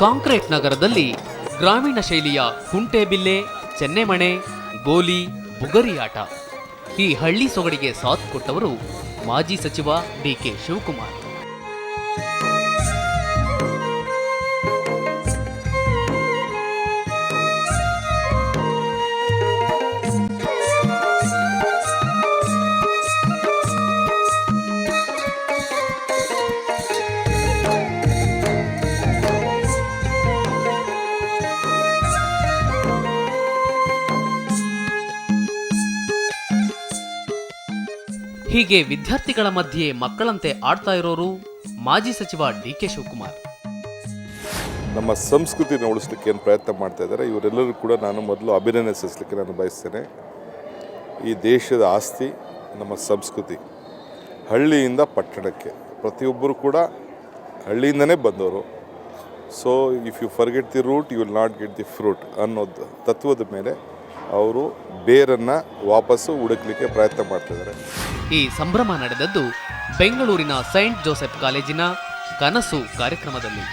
Concrete ನಗರದಲ್ಲಿ ಗ್ರಾಮೀಣ ಶೈಲಿಯ ಕುಂಟೆಬಿಲ್ಲೆ, ಚೆನ್ನೆಮಣೆ, ಗೋಲಿ, ಬುಗರಿ ಆಟ, ಈ ಹಳ್ಳಿ ಸೊಗಡಿಗೆ ಸಾಥ್ ಕೊಟ್ಟವರು ಮಾಜಿ ಸಚಿವ ಡಿಕೆ ಶಿವಕುಮಾರ್. ಹೀಗೆ ವಿದ್ಯಾರ್ಥಿಗಳ ಮಧ್ಯೆ ಮಕ್ಕಳಂತೆ ಆಡ್ತಾ ಇರೋರು ಮಾಜಿ ಸಚಿವ ಡಿಕೆ ಶಿವಕುಮಾರ್. ನಮ್ಮ ಸಂಸ್ಕೃತಿನ ಉಳಿಸ್ಲಿಕ್ಕೆ ಏನು ಪ್ರಯತ್ನ ಮಾಡ್ತಾ ಇದ್ದಾರೆ ಇವರೆಲ್ಲರೂ ಕೂಡ ನಾನು ಮೊದಲು ಅಭಿನಂದಿಸಲಿಕ್ಕೆ ನಾನು ಬಯಸ್ತೇನೆ. ಈ ದೇಶದ ಆಸ್ತಿ ನಮ್ಮ ಸಂಸ್ಕೃತಿ. ಹಳ್ಳಿಯಿಂದ ಪಟ್ಟಣಕ್ಕೆ ಪ್ರತಿಯೊಬ್ಬರು ಕೂಡ ಹಳ್ಳಿಯಿಂದನೇ ಬಂದವರು. So if you forget the root you will not get the fruit ಅನ್ನೋದು ತತ್ವದ ಮೇಲೆ ಅವರು ಬೇರನ್ನು ವಾಪಸ್ಸು ಹುಡುಕ್ಲಿಕ್ಕೆ ಪ್ರಯತ್ನ ಮಾಡ್ತಿದ್ದಾರೆ. ಈ ಸಂಭ್ರಮ ನಡೆದದ್ದು ಬೆಂಗಳೂರಿನ ಸೈಂಟ್ ಜೋಸೆಫ್ ಕಾಲೇಜಿನ ಕನಸು ಕಾರ್ಯಕ್ರಮದಲ್ಲಿ.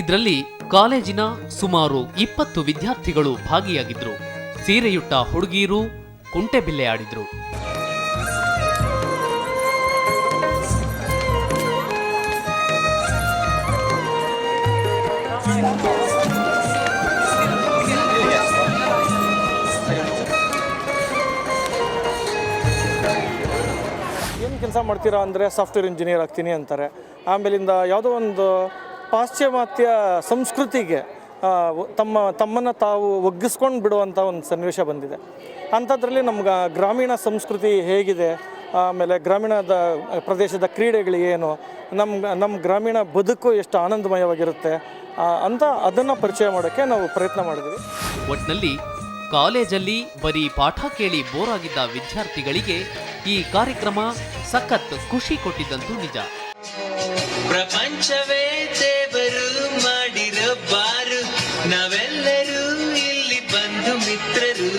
ಇದರಲ್ಲಿ ಕಾಲೇಜಿನ ಸುಮಾರು 20 ವಿದ್ಯಾರ್ಥಿಗಳು ಭಾಗಿಯಾಗಿದ್ರು. ಸೀರೆಯುಟ್ಟ ಹುಡುಗಿಯರು ಕುಂಟೆಬಿಲ್ಲೆ ಆಡಿದ್ರು. ಏನು ಕೆಲಸ ಮಾಡ್ತೀರಾ ಅಂದರೆ ಸಾಫ್ಟ್ವೇರ್ ಇಂಜಿನಿಯರ್ ಆಗ್ತೀನಿ ಅಂತಾರೆ. ಆಮೇಲಿಂದ ಯಾವುದೋ ಒಂದು ಪಾಶ್ಚಿಮಾತ್ಯ ಸಂಸ್ಕೃತಿಗೆ ತಮ್ಮನ್ನು ತಾವು ಒಗ್ಗಿಸ್ಕೊಂಡು ಬಿಡುವಂಥ ಒಂದು ಸನ್ನಿವೇಶ ಬಂದಿದೆ. ಅಂಥದ್ರಲ್ಲಿ ನಮ್ಗೆ ಗ್ರಾಮೀಣ ಸಂಸ್ಕೃತಿ ಹೇಗಿದೆ, ಆಮೇಲೆ ಗ್ರಾಮೀಣದ ಪ್ರದೇಶದ ಕ್ರೀಡೆಗಳು ಏನು, ನಮ್ಮ ಗ್ರಾಮೀಣ ಬದುಕು ಎಷ್ಟು ಆನಂದಮಯವಾಗಿರುತ್ತೆ ಅಂತ ಅದನ್ನು ಪರಿಚಯ ಮಾಡೋಕ್ಕೆ ನಾವು ಪ್ರಯತ್ನ ಮಾಡಿದ್ವಿ. ಒಟ್ಟಿನಲ್ಲಿ ಕಾಲೇಜಲ್ಲಿ ಬರೀ ಪಾಠ ಕೇಳಿ ಬೋರ್ ಆಗಿದ್ದ ವಿದ್ಯಾರ್ಥಿಗಳಿಗೆ ಈ ಕಾರ್ಯಕ್ರಮ ಸಖತ್ ಖುಷಿ ಕೊಟ್ಟಿದ್ದಂತೂ ನಿಜ. ಪ್ರಪಂಚವೇ ದೇವರು ಮಾಡಿರೋ ಬಾರು, ನಾವೆಲ್ಲರೂ ಇಲ್ಲಿ ಬಂಧು ಮಿತ್ರರು.